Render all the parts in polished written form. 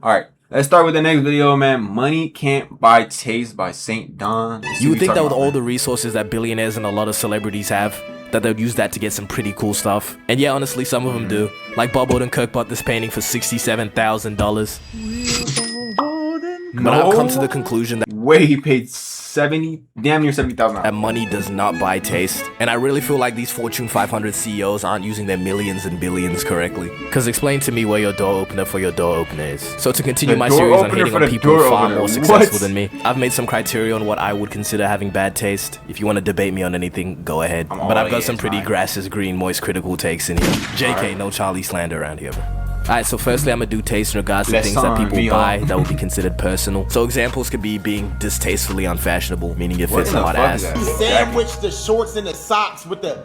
All right. Let's start with the next video, man. Money Can't Buy Taste by St. Don. You would think that with all the resources that billionaires and a lot of celebrities have, that they'd use that to get some pretty cool stuff. And yeah, honestly, some of them do. Like Bob Odenkirk bought this painting for $67,000. But I've come to the conclusion that he paid damn near $70,000. That money does not buy taste. And I really feel like these Fortune 500 CEOs aren't using their millions and billions correctly. Cause explain to me where your door opener for your door opener is. So to continue my series on hating on people far more successful than me, I've made some criteria on what I would consider having bad taste. If you want to debate me on anything, go ahead. But I've got some pretty grass is green, moist critical takes in here. JK, no Charlie slander around here, bro. Alright, so firstly, I'm gonna do taste in regards to things that people buy that would be considered personal. So examples could be being distastefully unfashionable, meaning it fits a hot ass. Sandwich the shorts and the socks with the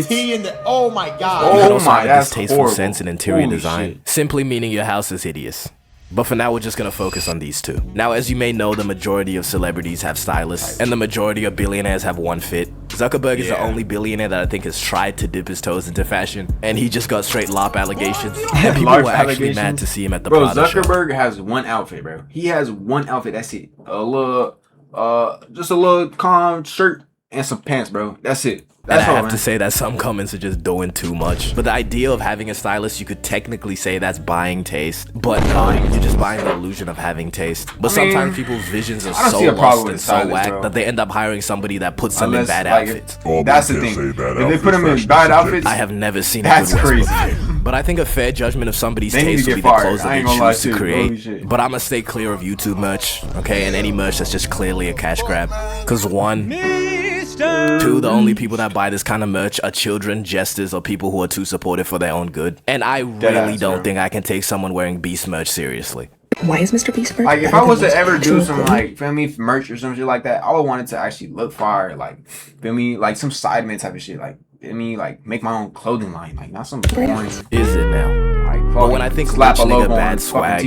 tee and the, oh my god. Oh my, that's distasteful horrible. Sense and interior design. Shit. Simply meaning your house is hideous. But for now, we're just gonna focus on these two. Now, as you may know, the majority of celebrities have stylists, and the majority of billionaires have one fit. Zuckerberg is the only billionaire that I think has tried to dip his toes into fashion, and he just got straight LARP allegations. And people were actually mad to see him at the Prada show. Zuckerberg has one outfit, bro. He has one outfit. That's it. Just a little calm shirt and some pants, bro. That's it. That's and I have to say that some comments are just doing too much. But the idea of having a stylist, you could technically say that's buying taste. But no, you're just buying the illusion of having taste. But sometimes people's visions are so lost and so whack that they end up hiring somebody that puts them in bad outfits. That's the thing. If they put them in bad outfits, I have never seen a good crazy. But I think a fair judgment of somebody's taste would be the clothes that they choose to create. But I'm gonna stay clear of YouTube merch, okay? And any merch that's just clearly a cash grab. Cause one, two, the only people that buy this kind of merch are children, jesters, or people who are too supportive for their own good. And I really don't think I can take someone wearing Beast merch seriously. Why is Mr. Beast merch? Like, if I was to ever do some, like, feel me, merch or some shit like that, I would want it to actually look fire. Like, feel me, like some Sidemen type of shit. Like, feel me, like, make my own clothing line. Like, not some boring. Is it now? Like, but when I think slap a logo bad swag,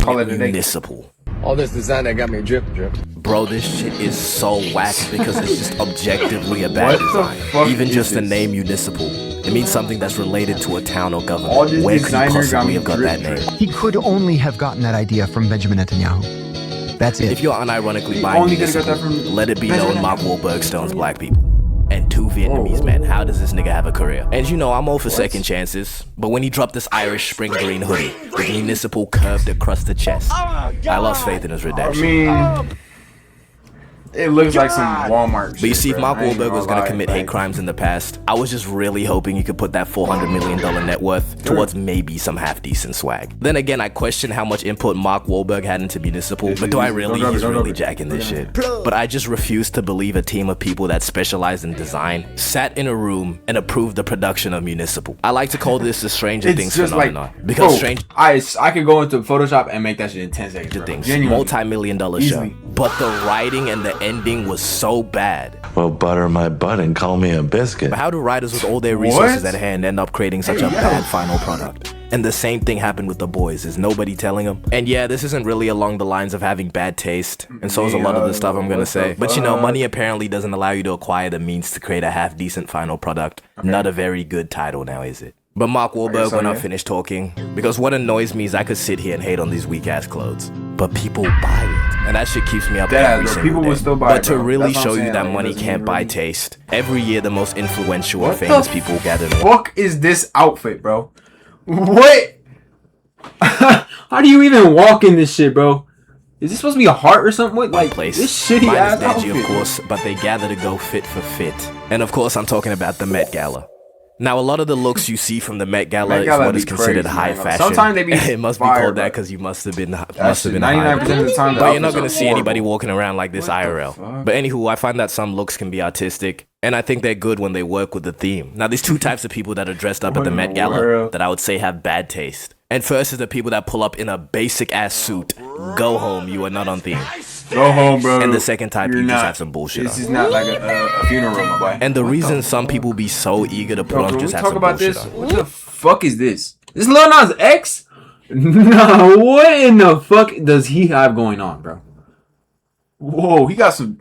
call it municipal. All this design that got me drip. Bro, this shit is so whack because it's just objectively a bad design. Even just the name municipal. It means something that's related to a town or government. Where could he possibly have got that name? He could only have gotten that idea from Benjamin Netanyahu. That's it. If you're unironically buying municipal, let it be known Mark Wahlberg stones black people. And two Vietnamese men. How does this nigga have a career? And you know, I'm all for second chances, but when he dropped this Irish spring green hoodie with municipal curved across the chest, I lost faith in his redemption. I mean, it looks like some Walmart shit. But you see, if Mark Wahlberg was gonna commit hate crimes in the past, I was just really hoping he could put that $400 million net worth towards maybe some half-decent swag. Then again, I question how much input Mark Wahlberg had into municipal, but do I really? He's really jacking this shit. But I just refuse to believe a team of people that specialize in design sat in a room and approved the production of municipal. I like to call this the Stranger Things phenomenon. Because I could go into Photoshop and make that shit in 10 seconds. Multi-million-dollar show. But the writing and the ending was so bad. Well, butter my butt and call me a biscuit. But how do writers with all their resources at hand end up creating such a bad final product? And the same thing happened with The Boys. Is nobody telling them? And yeah, this isn't really along the lines of having bad taste, and so is a lot of the stuff I'm gonna say. But you know, money apparently doesn't allow you to acquire the means to create a half-decent final product. Not a very good title now, is it? But Mark Wahlberg, when I finished talking, because what annoys me is I could sit here and hate on these weak-ass clothes, but people buy it, and that shit keeps me up every single day. But to really show you that money can't buy taste, every year the most influential and famous people gather. What the fuck is this outfit, bro? What? How do you even walk in this shit, bro? Is this supposed to be a heart or something? What, like, this shitty ass outfit? Of course, but they gather to go fit for fit. And of course, I'm talking about the Met Gala. Now, a lot of the looks you see from the Met Gala is what is considered high fashion. Sometimes they be it must be called that because you must have been 99% of the time. But you're not gonna see anybody walking around like this IRL. But anywho, I find that some looks can be artistic, and I think they're good when they work with the theme. Now, there's two types of people that are dressed up at the Met Gala that I would say have bad taste. And first is the people that pull up in a basic ass suit. Go home, you are not on theme. Go home, bro. And the second type, you just have some bullshit This is not like a funeral, my boy. And the reason some people be so eager to put on just have some bullshit on. What the fuck is this? This Lil Nas X? Nah, what in the fuck does he have going on, bro? Whoa, he got some...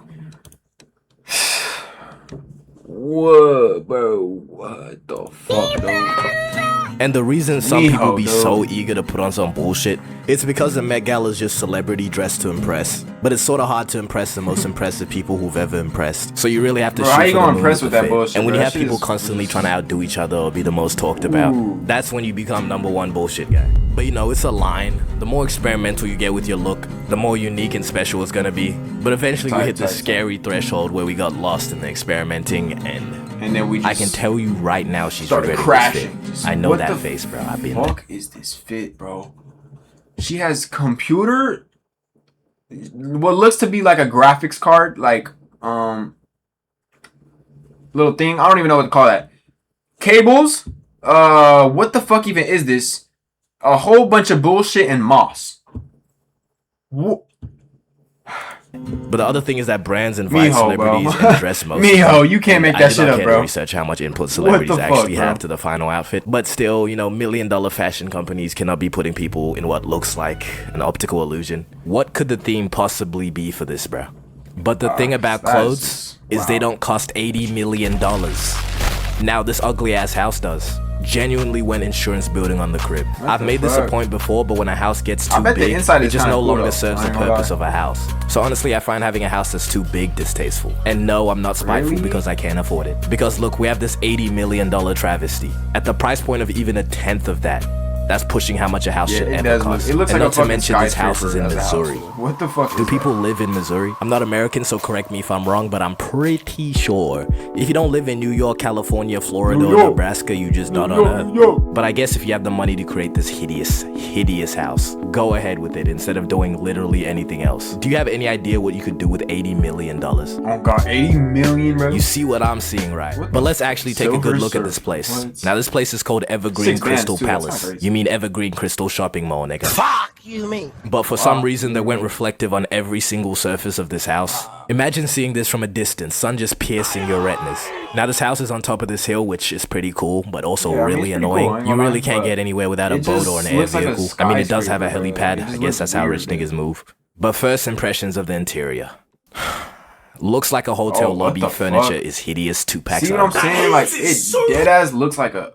What, bro? What the fuck, though? And the reason some people be dude. so eager to put on some bullshit, it's because the Met Gala is just celebrity dressed to impress. But it's sort of hard to impress the most impressive people who've ever impressed. So you really have to Bro, shoot how you for the gonna moon impress with with that fit. bullshit, And when bro? you have That shit people is- constantly trying to outdo each other or be the most talked about, that's when you become #1 bullshit guy. But you know, it's a line. The more experimental you get with your look, the more unique and special it's gonna be. But eventually we hit this scary threshold where we got lost in the experimenting, and then we just I can tell you right now she's started regretting crashing. this fit. I know What that the face, bro. I've been there. fuck is this fit, bro? She has computer, what looks to be like a graphics card, like little thing. I don't even know what to call that. Cables. What the fuck even is this? A whole bunch of bullshit and moss. But the other thing is that brands invite Miho, celebrities bro. and dress most. Miho, you can't make that shit up, I did not care bro. to research how much input celebrities the fuck, actually bro? have to the final outfit. But still, you know, $1 million fashion companies cannot be putting people in what looks like an optical illusion. What could the theme possibly be for this, bro? But the thing about clothes is they don't cost $80 million. Now this ugly ass house does. Genuinely went insurance building on the crib. I've made this a point before, but when a house gets too bet the big, inside it is just kinda no cool, longer though. serves I the ain't gonna purpose lie. of a house. So honestly, I find having a house that's too big distasteful. And no, I'm not spiteful Really? because I can't afford it. Because look, we have this $80 million travesty. At the price point of even a tenth of that, that's pushing how much a house should ever cost. It looks and like not a to fucking mention this house is in skyscraper as a house. Missouri. What the fuck? Do is people live in Missouri? I'm not American, so correct me if I'm wrong, but I'm pretty sure if you don't live in New York, California, Florida, New or York. Nebraska, you just not on Earth. New York. But I guess if you have the money to create this hideous house, go ahead with it instead of doing literally anything else. Do you have any idea what you could do with $80 million? Oh god, 80 million, bro. You see what I'm seeing, right? But let's actually take a good look at this place. Now, this place is called Evergreen 6 Crystal bands, too, that's not Palace. crazy. You mean Evergreen Crystal Shopping Mall, nigga. Fuck you mean? But for some reason, they went reflective on every single surface of this house. Imagine seeing this from a distance, sun just piercing your retinas. Now, this house is on top of this hill, which is pretty cool, but also Yeah, I mean, really it's pretty annoying. cool, I ain't You gonna really lie, can't but get anywhere without a it boat just or an air looks like a vehicle. I mean, it does have a skyscraper, helipad. bro. It I just guess that's looks how weird, rich dude. niggas move. But first impressions of the interior. Looks like a hotel Oh, what lobby. the Furniture fuck? is hideous. 2-packs See what I'm are saying? Like, it dead ass looks like a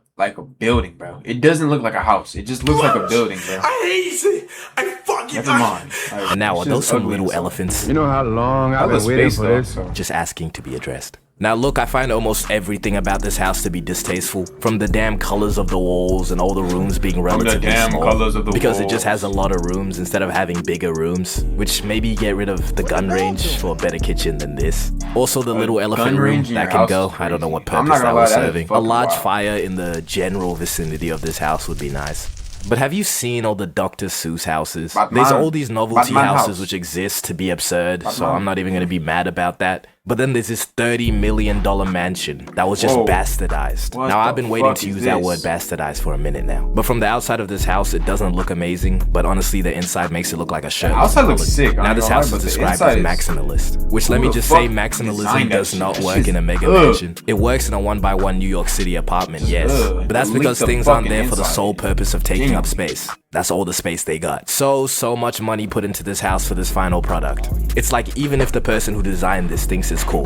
building, bro. It doesn't look like a house. It just looks like a building, bro. I hate it. I fucking Never mind. Like, And now, are it's those just some ugly little as hell. elephants? You know how long I I've love been waiting space for though, this? so. Just asking to be addressed. Now look, I find almost everything about this house to be distasteful. From the damn colors of the walls and all the rooms being relatively damn small. colors of the because it walls. just has a lot of rooms instead of having bigger rooms. Which maybe get rid of the gun range for a better kitchen than this. Also the little elephant gun room range in that your can house go. is I don't know what crazy. I'm purpose not gonna that lie, was that is serving. A fucking large wild. fire in the general vicinity of this house would be nice. But have you seen all the Dr. Seuss houses? There's all these novelty Batman houses house. which exist to be absurd, so Batman. I'm not even gonna be mad about that. But then there's this $30 million mansion that was just Whoa. bastardized. What Now, the I've been waiting fuck to is use that word this? bastardized for a minute now. But from the outside of this house, it doesn't look amazing, but honestly, the inside makes it look like a shirt. outside looks sick, I Now, ain't this gonna house lie, is but the described as inside is- maximalist, which let Who me the just fuck say designed maximalism that does shit? not That work shit's- in a mega ugh. mansion. It works in a 1x1 New York City apartment, yes. Ugh, But that's delete because the things aren't fucking there for the inside. sole purpose of taking Damn. up space. That's all the space they got. So much money put into this house for this final product. It's like even if the person who designed this thinks it's cool,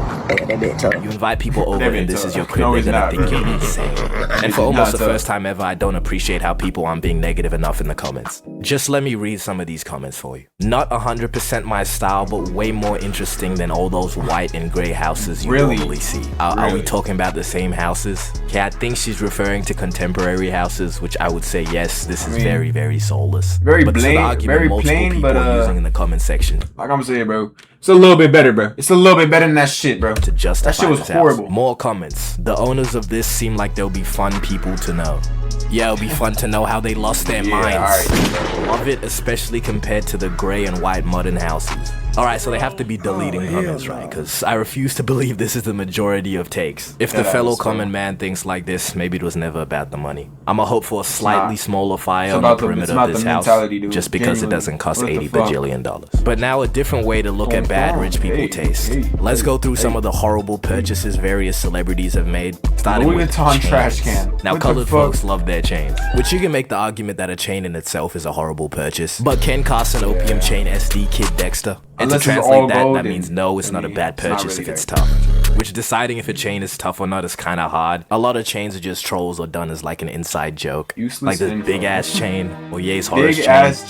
you invite people over That and bitch this tough. is your crib, No, they're he's gonna not, think bro. you're insane. And for He's almost not the tough. first time ever, I don't appreciate how people aren't being negative enough in the comments. Just let me read some of these comments for you. Not 100% my style, but way more interesting than all those white and gray houses you Really? normally see. Are we Really? talking about the same houses? Kat thinks she's referring to contemporary houses, which I would say yes, this is mean, very, very soulless. very but to the plain- argument very multiple plain, people but, are using in the comment section Like I'm saying, bro. It's a little bit better, bro. It's a little bit better than that shit, bro. to justify That shit was this house. horrible. More comments. The owners of this seem like they'll be fun people to know. Yeah, it'll be fun to know how they lost their minds. alright. Love it, especially compared to the gray and white modern houses. Alright, so they have to be deleting comments, right? Because I refuse to believe this is the majority of takes. If the Yeah, fellow so- common man thinks like this, maybe it was never about the money. I'ma hope for a slightly not. smaller fire It's on the about the- perimeter it's of about this the house, mentality, dude. just because it Genuinely. doesn't cost What the 80 fuck? bajillion dollars. But now a different way to look at bad rich people Hey, taste. hey, Let's hey, go through some hey. of the horrible purchases various celebrities have made, starting Louis with Vuitton chains. trash can. Now, What the colored fuck? folks love their chains, which you can make the argument that a chain in itself is a horrible purchase. But Ken Carson Opium Chain SD Kid Dexter. And Unless to it's all translate that, gold, that then, means no, it's I not a mean, bad it's not purchase really if it's that tough. which deciding if a chain is tough or not is kind of hard. A lot of chains are just trolls or done as like an inside joke. Useless like this info. big ass chain, or Ye's Horus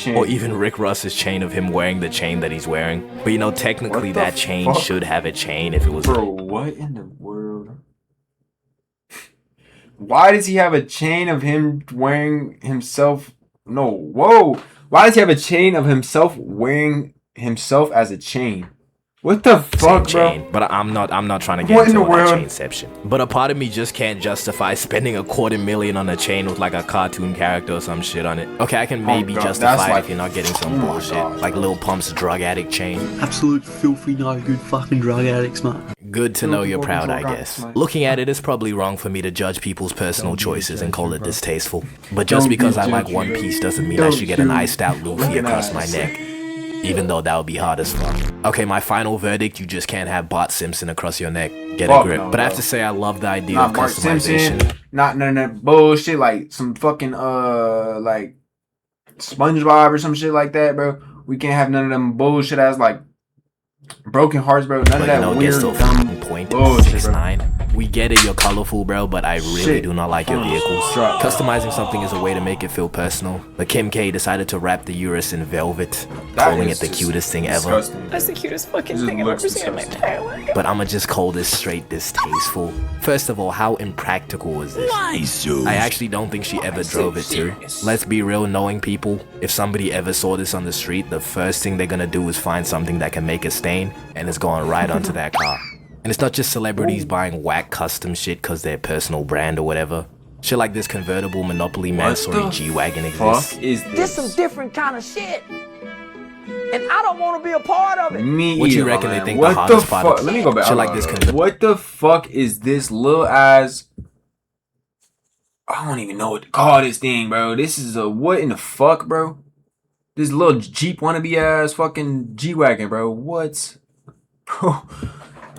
chain, or even Rick Ross's chain of him wearing the chain that he's wearing. But you know, technically that chain should have a chain if it was. Bro, what in the world? Why does he have a chain of him wearing himself? No, whoa. Why does he have a chain of himself wearing himself as a chain? What the fuck, bro? But I'm not trying to get into that chainception. But a part of me just can't justify spending $250,000 on a chain with like a cartoon character or some shit on it. Okay, I can maybe justify it if you're not getting some bullshit, like Lil Pump's drug addict chain. Absolute filthy, no good fucking drug addicts, man. Good to know you're proud, I guess. Looking at it, it's probably wrong for me to judge people's personal choices and call it distasteful. But just because I like One Piece doesn't mean I should get an iced out Luffy across my neck. Even though that would be hard as fuck. Okay, my final verdict, you just can't have Bart Simpson across your neck. Get a grip. But I have to say, I love the idea of customization. Simpson, not none of that bullshit, like some fucking, like SpongeBob or some shit like that, bro. We can't have none of them bullshit ass, like, Broken Hearts, bro. None of that weird, dumb bullshit, bro. We get it, you're colorful, bro, but I really do not like your vehicles. Customizing something is a way to make it feel personal. But Kim K decided to wrap the Urus in velvet, calling it the cutest thing ever. That's the cutest fucking thing I've ever seen in my entire life. But I'ma just call this straight distasteful. First of all, how impractical is this? I actually don't think she ever drove it too. Let's be real, knowing people, if somebody ever saw this on the street, the first thing they're gonna do is find something that can make a stain, and it's going right onto that car. And it's not just celebrities buying whack custom shit cause their personal brand or whatever. Shit like this convertible Monopoly Mansory G-Wagon exists. This some different kind of shit. And I don't want to be a part of it. What you reckon they think the hottest part of? Let me go back. Shit like this what the fuck is this little ass? I don't even know what to call this thing, bro. This is a what in the fuck, bro? This little Jeep wannabe ass fucking G-Wagon, bro. What? Bro.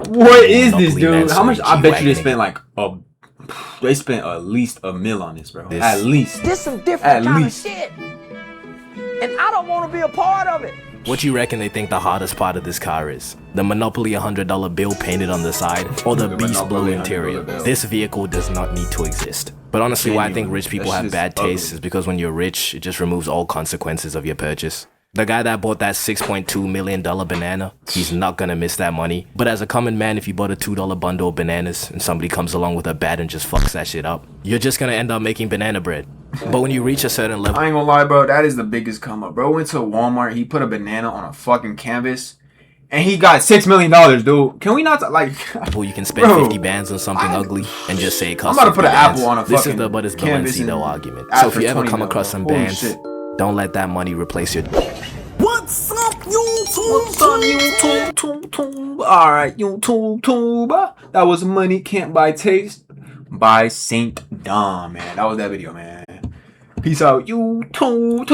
What is this, dude? How much? I bet you they spent like they spent at least $1 million on this, bro. At least. This some different kind of shit. And I don't want to be a part of it. What you reckon they think the hottest part of this car is? The Monopoly $100 bill painted on the side, or the beast blue interior? This vehicle does not need to exist. But honestly, why I think rich people have bad taste is because when you're rich, it just removes all consequences of your purchase. The guy that bought that $6.2 million banana, he's not gonna miss that money. But as a common man, if you bought a $2 bundle of bananas and somebody comes along with a bat and just fucks that shit up, you're just gonna end up making banana bread. But when you reach a certain level... I ain't gonna lie, bro, that is the biggest come up. Bro went to Walmart, he put a banana on a fucking canvas, and he got $6 million, dude. Can we not, like... you can spend 50 bands on something ugly and just say it costs I'm about to put an apple on a fucking This is the but it's Balenciaga argument. So if you ever come across some bands, don't let that money replace your... What's up, YouTube? What's up, YouTube? Alright, YouTube. That was Money Can't Buy Taste by Saint Dom, man. That was that video, man. Peace out, YouTube.